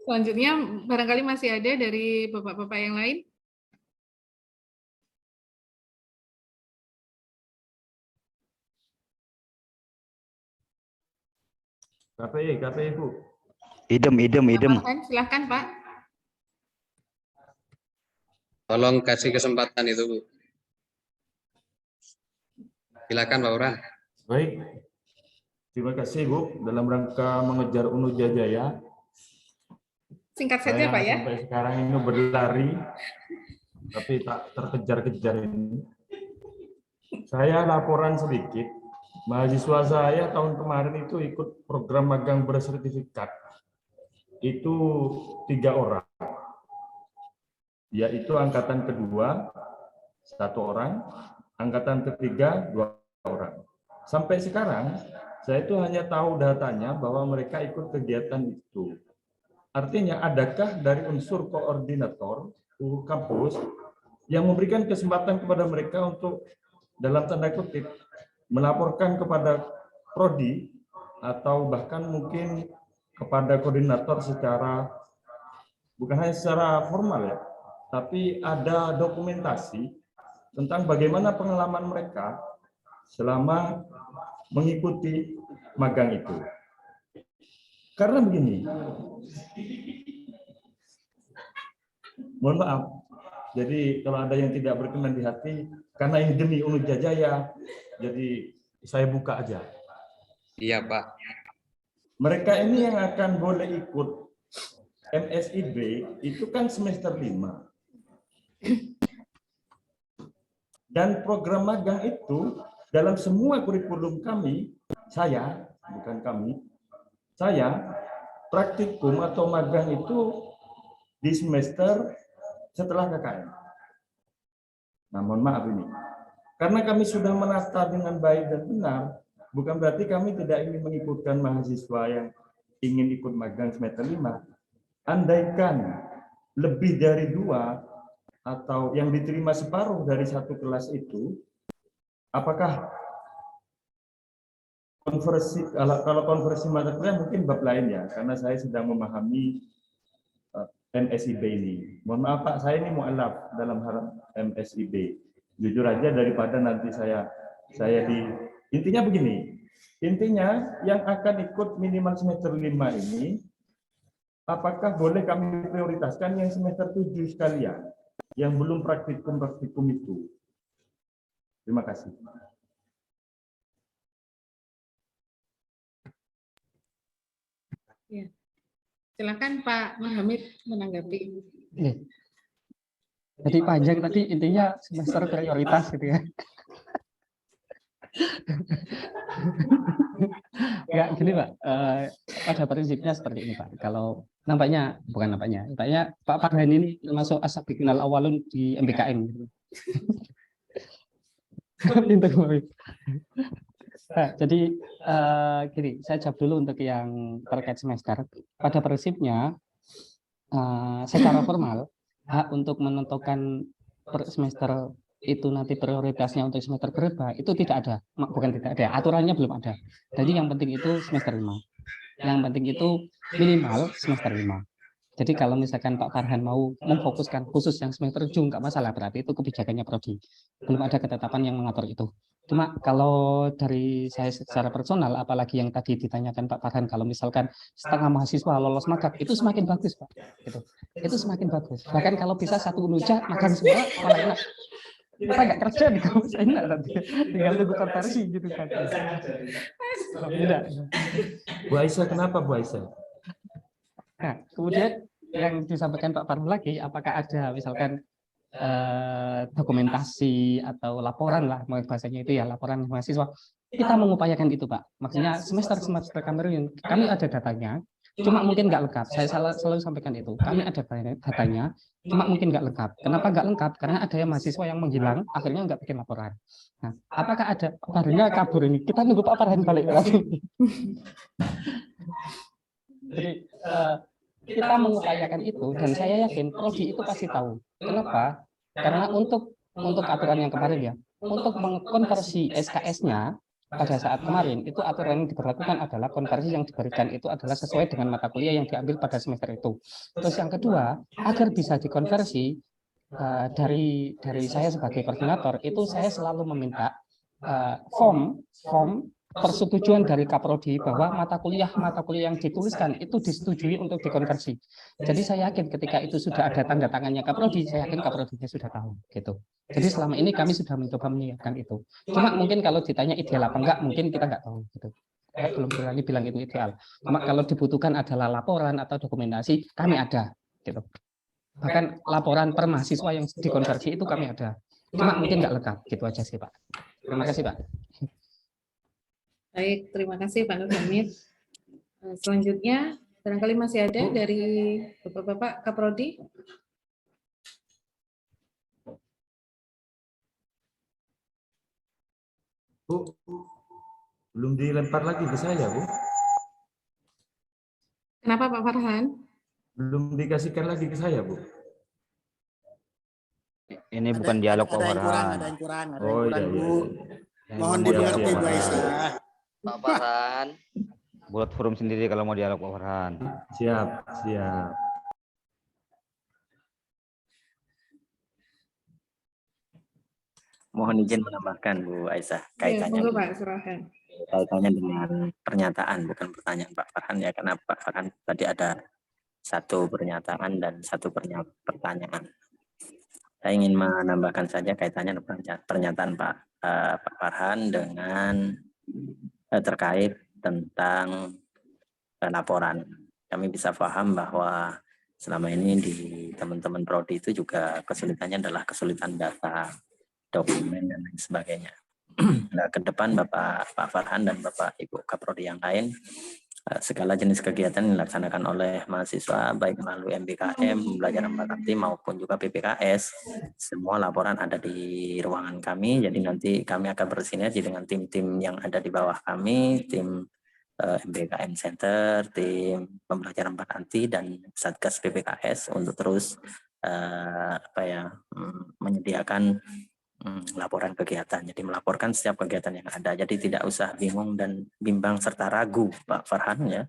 Speaker 1: Selanjutnya barangkali masih ada dari bapak-bapak yang lain.
Speaker 6: KPI Bu.
Speaker 5: Idem.
Speaker 1: Silakan Pak.
Speaker 6: Tolong kasih kesempatan itu, Bu. Silakan Pak Urah.
Speaker 7: Baik, terima kasih Bu. Dalam rangka mengejar Unu Jajaya,
Speaker 1: Singkat saja
Speaker 7: saya
Speaker 1: Pak ya.
Speaker 7: sampai sekarang ini berlari, tapi tak terkejar-kejar ini. Saya laporan sedikit, mahasiswa saya tahun kemarin itu ikut program magang bersertifikat. Itu 3 orang, yaitu angkatan kedua 1 orang, angkatan ketiga 2 orang. Sampai sekarang saya itu hanya tahu datanya bahwa mereka ikut kegiatan itu. Artinya adakah dari unsur koordinator kampus yang memberikan kesempatan kepada mereka untuk dalam tanda kutip melaporkan kepada prodi atau bahkan mungkin kepada koordinator secara bukan hanya secara formal ya, tapi ada dokumentasi tentang bagaimana pengalaman mereka selama mengikuti magang itu. Karena begini, mohon maaf, jadi kalau ada yang tidak berkenan di hati, karena ini demi Unu Jajaya, jadi saya buka aja.
Speaker 6: Iya Pak.
Speaker 7: Mereka ini yang akan boleh ikut MSIB itu kan semester 5. Dan program magang itu dalam semua kurikulum kami, saya, bukan kami, saya praktikum atau magang itu di semester setelah KKN. Nah, mohon maaf ini. Karena kami sudah menata dengan baik dan benar, bukan berarti kami tidak ingin mengikutkan mahasiswa yang ingin ikut magang semester 5. Andaikan lebih dari 2 atau yang diterima separuh dari 1 kelas itu, apakah konversi, kalau konversi mata kuliah mungkin bab lain ya, karena saya sedang memahami MSIB ini. Mohon maaf Pak, saya ini mu'alaf dalam hal MSIB. Jujur aja daripada nanti saya intinya begini. Intinya yang akan ikut minimal semester 5 ini, apakah boleh kami prioritaskan yang semester 7 sekalian, yang belum praktikum itu. Terima kasih.
Speaker 1: Ya. Silakan Pak Muhammad menanggapi.
Speaker 4: Jadi panjang tadi intinya semester prioritas gitu ya. Ya gini Pak, pada prinsipnya seperti ini Pak. Kalau nampaknya Pak Farhan ini termasuk as-sabiqunal awwalun di MBKM gitu. Nah, jadi gini, saya jawab dulu untuk yang terkait semester. Pada prinsipnya secara formal hak untuk menentukan per semester itu nanti prioritasnya untuk semester berapa itu tidak ada, bukan tidak ada, aturannya belum ada. Jadi yang penting itu semester 5. Yang penting itu minimal semester 5. Jadi kalau misalkan Pak Farhan mau memfokuskan khusus yang semester 7 nggak masalah, berarti itu kebijakannya prodi. Belum ada ketetapan yang mengatur itu. Cuma kalau dari saya secara personal, apalagi yang tadi ditanyakan Pak Farhan, kalau misalkan setengah mahasiswa lolos magang, itu semakin bagus Pak. Itu semakin bagus. Bahkan kalau bisa 1 UNUJA magang semua, malah enak. Kita nggak kerja di kampus enak nanti. Tinggal tunggu konversi gitu kan. Tidak.
Speaker 7: Bu Aisyah, kenapa Bu Aisyah?
Speaker 4: Nah, kemudian yang disampaikan Pak Farhan lagi, apakah ada misalkan dokumentasi atau laporan lah, bahasanya itu ya, laporan mahasiswa. Kita mengupayakan itu Pak. Maksudnya semester kemarin kami ada datanya, cuma mungkin nggak lengkap. Saya selalu sampaikan itu. Kami ada datanya, cuma mungkin nggak lengkap. Kenapa nggak lengkap? Karena ada yang mahasiswa yang menghilang, akhirnya nggak bikin laporan. Nah, apakah ada Pak Farhannya kabur ini? Kita nunggu Pak Farhan balik lagi. Jadi kita mengupayakan itu, dan saya yakin prodi itu pasti tahu. Kenapa? Karena untuk aturan yang kemarin ya, untuk mengkonversi SKS-nya pada saat kemarin itu aturan yang diberlakukan adalah konversi yang diberikan itu adalah sesuai dengan mata kuliah yang diambil pada semester itu. Terus yang kedua, agar bisa dikonversi dari saya sebagai koordinator itu saya selalu meminta form persetujuan dari Kaprodi bahwa mata kuliah yang dituliskan itu disetujui untuk dikonversi. Jadi saya yakin ketika itu sudah ada tanda tangannya Kaprodi, saya yakin Kaprodinya sudah tahu gitu. Jadi selama ini kami sudah mencoba menyiapkan itu. Cuma mungkin kalau ditanya ideal apa enggak, mungkin kita nggak tahu gitu. Saya belum berani bilang itu ideal. Cuma kalau dibutuhkan adalah laporan atau dokumentasi, kami ada gitu. Bahkan laporan per mahasiswa yang dikonversi itu kami ada. Cuma mungkin nggak lengkap, gitu aja sih Pak. Terima kasih Pak.
Speaker 1: Baik, terima kasih Pak Nur Hamid. Selanjutnya, barangkali masih ada dari Bapak-Bapak Kaprodi.
Speaker 7: Bu, belum dilempar lagi ke saya, Bu.
Speaker 1: Kenapa Pak Farhan?
Speaker 7: Belum dikasihkan lagi ke saya, Bu.
Speaker 8: Ini bukan dialog Pak Farhan.
Speaker 9: Ada yang kurang,
Speaker 7: Oh iya,
Speaker 9: Bu.
Speaker 7: iya.
Speaker 9: Mohon
Speaker 7: Iya,
Speaker 9: dimengerti
Speaker 7: iya.
Speaker 9: Bu Aisyah.
Speaker 8: Pak Farhan. Buat forum sendiri kalau mau dialog Pak Farhan.
Speaker 7: Siap, siap.
Speaker 2: Mohon izin menambahkan Bu Aisyah kaitannya
Speaker 1: monggo Pak, silahkan.
Speaker 2: kaitannya dengan pernyataan bukan pertanyaan Pak Farhan ya, karena Pak Farhan tadi ada satu pernyataan dan satu pertanyaan. Saya ingin menambahkan saja kaitannya dengan pernyataan Pak Farhan dengan terkait tentang laporan. Kami bisa paham bahwa selama ini di teman-teman prodi itu juga kesulitannya adalah kesulitan data, dokumen dan lain sebagainya. Nah, ke depan Pak Farhan dan Bapak Ibu Kaprodi yang lain, segala jenis kegiatan yang dilaksanakan oleh mahasiswa baik melalui MBKM, pembelajaran berarti maupun juga PPKS, semua laporan ada di ruangan kami. Jadi nanti kami akan bersinergi dengan tim-tim yang ada di bawah kami, tim MBKM Center, tim pembelajaran berarti dan Satgas PPKS untuk terus menyediakan laporan kegiatan. Jadi melaporkan setiap kegiatan yang ada. Jadi tidak usah bingung dan bimbang serta ragu Pak Farhan ya.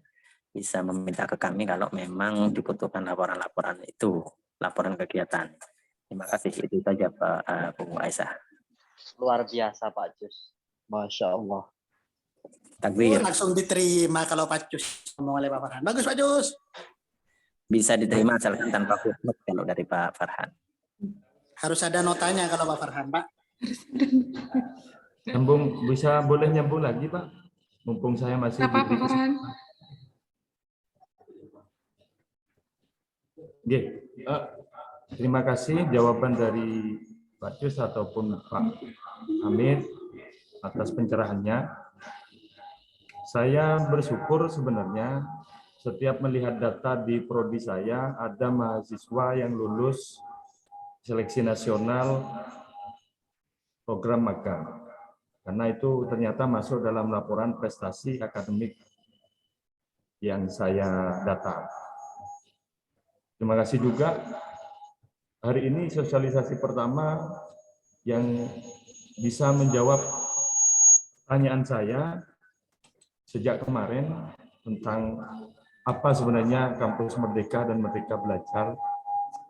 Speaker 2: Bisa meminta ke kami kalau memang dibutuhkan laporan-laporan itu, laporan kegiatan. Terima kasih. Itu saja Pak Bu Aisyah.
Speaker 8: Luar biasa Pak Jus. Masya Allah.
Speaker 2: Takbir.
Speaker 9: Langsung diterima kalau Pak Jus ngomong oleh Pak Farhan. Bagus Pak Jus.
Speaker 2: Bisa diterima asalkan tanpa footnote kalau dari Pak Farhan.
Speaker 9: Harus ada notanya kalau Pak Farhan, Pak.
Speaker 7: Nyambung, boleh nyambung lagi, Pak? Mumpung saya masih
Speaker 1: Apa Pak
Speaker 7: diberi
Speaker 1: Farhan?
Speaker 7: Oke, terima kasih jawaban dari Pak Jus ataupun Pak Hamid atas pencerahannya. Saya bersyukur sebenarnya setiap melihat data di prodi saya ada mahasiswa yang lulus seleksi nasional program magang. Karena itu ternyata masuk dalam laporan prestasi akademik yang saya data. Terima kasih juga. Hari ini sosialisasi pertama yang bisa menjawab pertanyaan saya sejak kemarin tentang apa sebenarnya Kampus Merdeka dan Merdeka Belajar.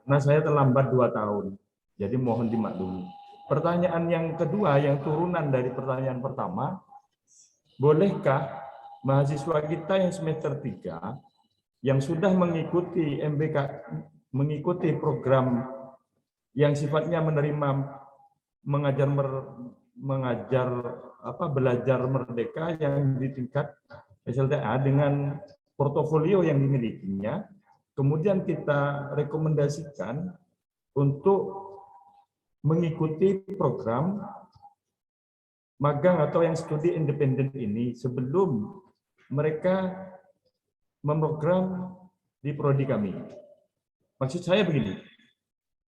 Speaker 7: Karena saya terlambat 2 tahun, jadi mohon dimaklumi. Pertanyaan yang kedua, yang turunan dari pertanyaan pertama, bolehkah mahasiswa kita yang semester 3, yang sudah mengikuti mengikuti program yang sifatnya menerima belajar merdeka yang di tingkat SLTA dengan portofolio yang dimilikinya, kemudian kita rekomendasikan untuk mengikuti program magang atau yang studi independen ini sebelum mereka memprogram di prodi kami. Maksud saya begini,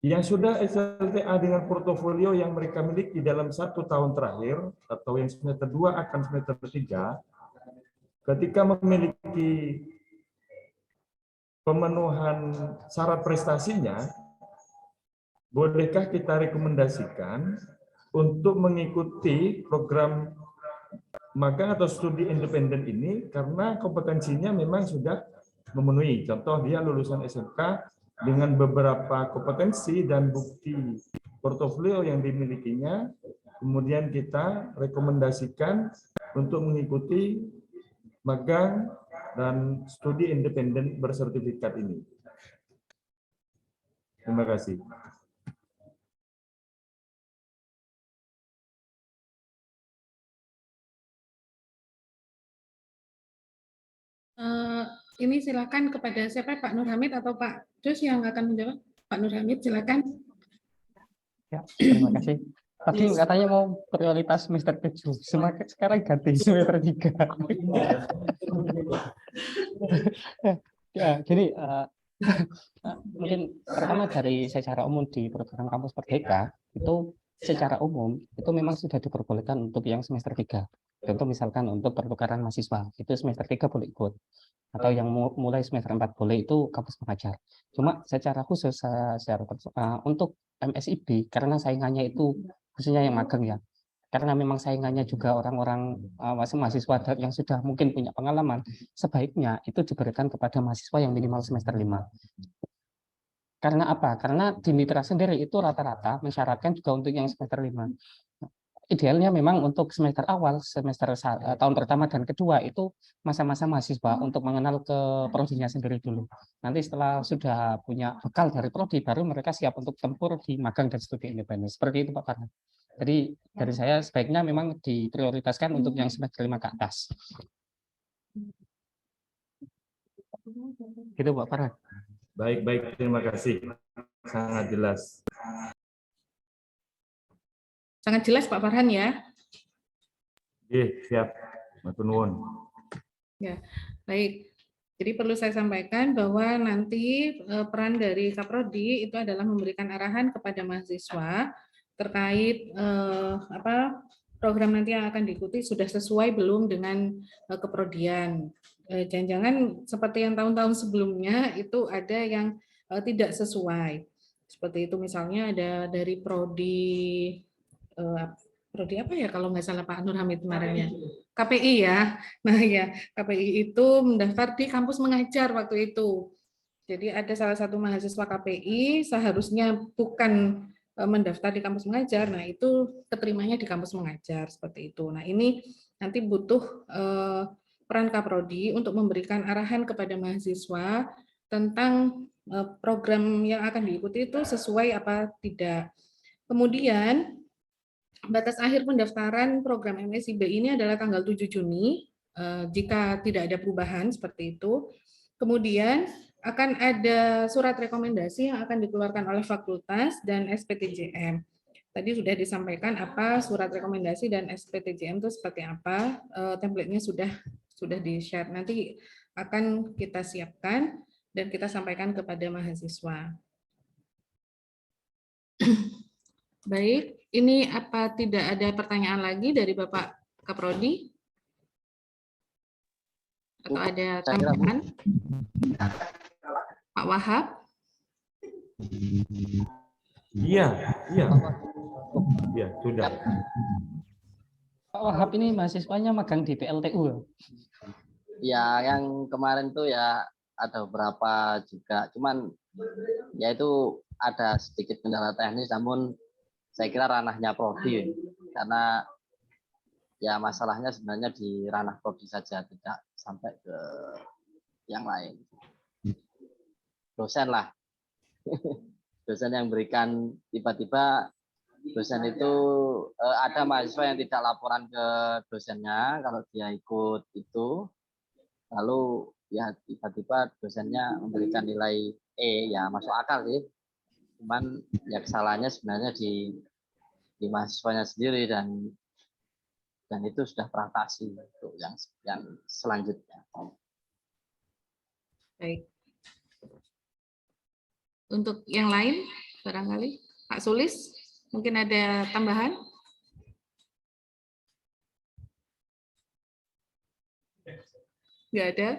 Speaker 7: yang sudah SLTA dengan portofolio yang mereka miliki dalam 1 tahun terakhir, atau yang semester 2 akan semester 3, ketika memiliki pemenuhan syarat prestasinya, bolehkah kita rekomendasikan untuk mengikuti program magang atau studi independen ini karena kompetensinya memang sudah memenuhi. Contoh dia lulusan SMK dengan beberapa kompetensi dan bukti portofolio yang dimilikinya, kemudian kita rekomendasikan untuk mengikuti magang dan studi independen bersertifikat ini. Terima kasih.
Speaker 1: Ini silakan kepada siapa, Pak Nur Hamid atau Pak Dus yang akan menjawab? Pak Nur Hamid, silakan.
Speaker 4: Ya, terima kasih. Tadi katanya mau prioritas semester 7, sekarang ganti semester 3. Ya, jadi mungkin pertama dari secara umum di program Kampus Merdeka itu secara umum itu memang sudah diperbolehkan untuk yang semester 3. Contoh misalkan untuk pertukaran mahasiswa itu semester 3 boleh ikut, atau yang mulai semester 4 boleh itu kampus mengajar. Cuma secara khusus untuk MSIB karena saingannya itu khususnya yang magang ya, karena memang saingannya juga orang-orang mahasiswa yang sudah mungkin punya pengalaman, sebaiknya itu diberikan kepada mahasiswa yang minimal semester 5. Karena apa? Karena di mitra sendiri itu rata-rata mensyaratkan juga untuk yang semester 5. Idealnya memang untuk semester awal, semester tahun pertama dan kedua itu masa-masa mahasiswa untuk mengenal ke prodinya sendiri dulu. Nanti setelah sudah punya bekal dari prodi, baru mereka siap untuk tempur di magang dan studi independen. Seperti itu Pak Farhan. Jadi dari saya sebaiknya memang diprioritaskan untuk yang semester 5 ke atas. Gitu Pak Farhan.
Speaker 7: Baik, terima kasih. Sangat jelas.
Speaker 1: Sangat jelas Pak Farhan ya.
Speaker 7: Siap. Matur nuwun.
Speaker 1: Ya, baik. Jadi perlu saya sampaikan bahwa nanti peran dari Kaprodi itu adalah memberikan arahan kepada mahasiswa terkait program nanti yang akan diikuti sudah sesuai belum dengan keprodian. Jangan-jangan seperti yang tahun-tahun sebelumnya itu ada yang tidak sesuai. Seperti itu misalnya ada dari prodi apa ya kalau nggak salah Pak Nur Hamid kemarin ya, KPI ya. Nah ya, KPI itu mendaftar di kampus mengajar waktu itu. Jadi ada salah satu mahasiswa KPI seharusnya bukan mendaftar di kampus mengajar, nah itu keterimanya di kampus mengajar seperti itu. Nah ini nanti butuh peran Kaprodi untuk memberikan arahan kepada mahasiswa tentang program yang akan diikuti itu sesuai apa tidak. Kemudian batas akhir pendaftaran program MSIB ini adalah tanggal 7 Juni, jika tidak ada perubahan seperti itu. Kemudian akan ada surat rekomendasi yang akan dikeluarkan oleh fakultas dan SPTJM. Tadi sudah disampaikan apa surat rekomendasi dan SPTJM itu seperti apa, template-nya sudah di-share. Nanti akan kita siapkan dan kita sampaikan kepada mahasiswa. Baik, ini apa tidak ada pertanyaan lagi dari Bapak Kaprodi? Atau ada tambahan? Pak Wahab?
Speaker 7: Iya, sudah.
Speaker 4: Pak Wahab ini mahasiswanya magang di PLTU.
Speaker 10: Ya, yang kemarin tuh ya ada beberapa juga, cuman ya itu ada sedikit kendala teknis, namun saya kira ranahnya prodi, karena ya masalahnya sebenarnya di ranah prodi saja, tidak sampai ke yang lain. Dosen lah, dosen yang berikan tiba-tiba dosen itu ada mahasiswa yang tidak laporan ke dosennya kalau dia ikut itu, lalu ya tiba-tiba dosennya memberikan nilai E, ya masuk akal sih. Cuman ya kesalahannya sebenarnya di mahasiswanya sendiri, dan itu sudah teratasi untuk yang selanjutnya.
Speaker 1: Baik. Untuk yang lain barangkali Pak Sulis mungkin ada tambahan? Nggak ada.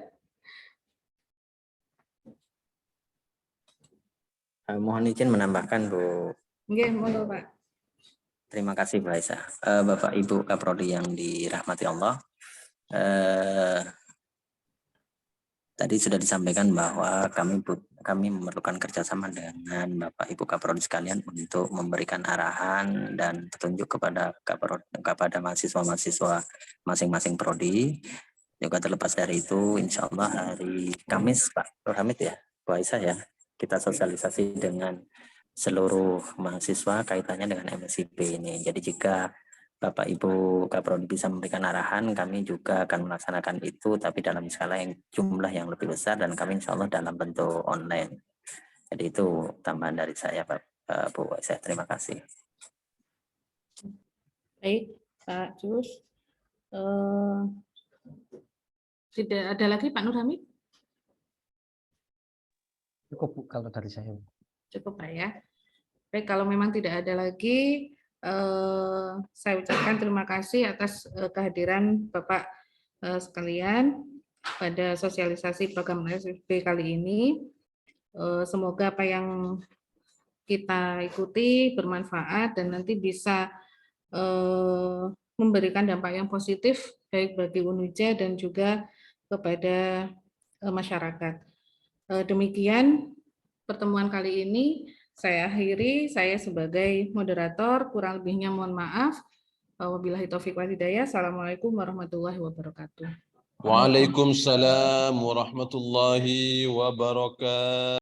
Speaker 2: Mohon izin menambahkan Bu.
Speaker 1: Nggih, monggo Pak.
Speaker 2: Terima kasih Bu Aisyah. Bapak Ibu Kaprodi yang dirahmati Allah. Tadi sudah disampaikan bahwa kami memerlukan kerjasama dengan Bapak Ibu Kaprodi sekalian untuk memberikan arahan dan petunjuk kepada mahasiswa-mahasiswa masing-masing prodi. Juga terlepas dari itu, insya Allah hari Kamis Pak Nur Hamid ya, Bu Aisyah ya, kita sosialisasi dengan seluruh mahasiswa kaitannya dengan MSIP ini. Jadi jika Bapak Ibu Kaprodi bisa memberikan arahan, kami juga akan melaksanakan itu, tapi dalam skala yang jumlah yang lebih besar dan kami insya Allah dalam bentuk online. Jadi itu tambahan dari saya Bu Aisyah. Terima kasih.
Speaker 1: Baik, Pak Jus. Tidak ada lagi Pak Nur Hamid?
Speaker 3: Cukup Bu, kalau dari saya.
Speaker 1: Cukup Pak ya. Baik, kalau memang tidak ada lagi, saya ucapkan terima kasih atas kehadiran Bapak sekalian pada sosialisasi program MSIP kali ini. Semoga apa yang kita ikuti bermanfaat dan nanti bisa memberikan dampak yang positif baik bagi UNUJA dan juga kepada masyarakat. Demikian pertemuan kali ini. Saya akhiri, saya sebagai moderator, kurang lebihnya mohon maaf. Wabillahi taufiq wal hidayah. Assalamualaikum warahmatullahi wabarakatuh.
Speaker 11: Waalaikumsalam warahmatullahi wabarakatuh.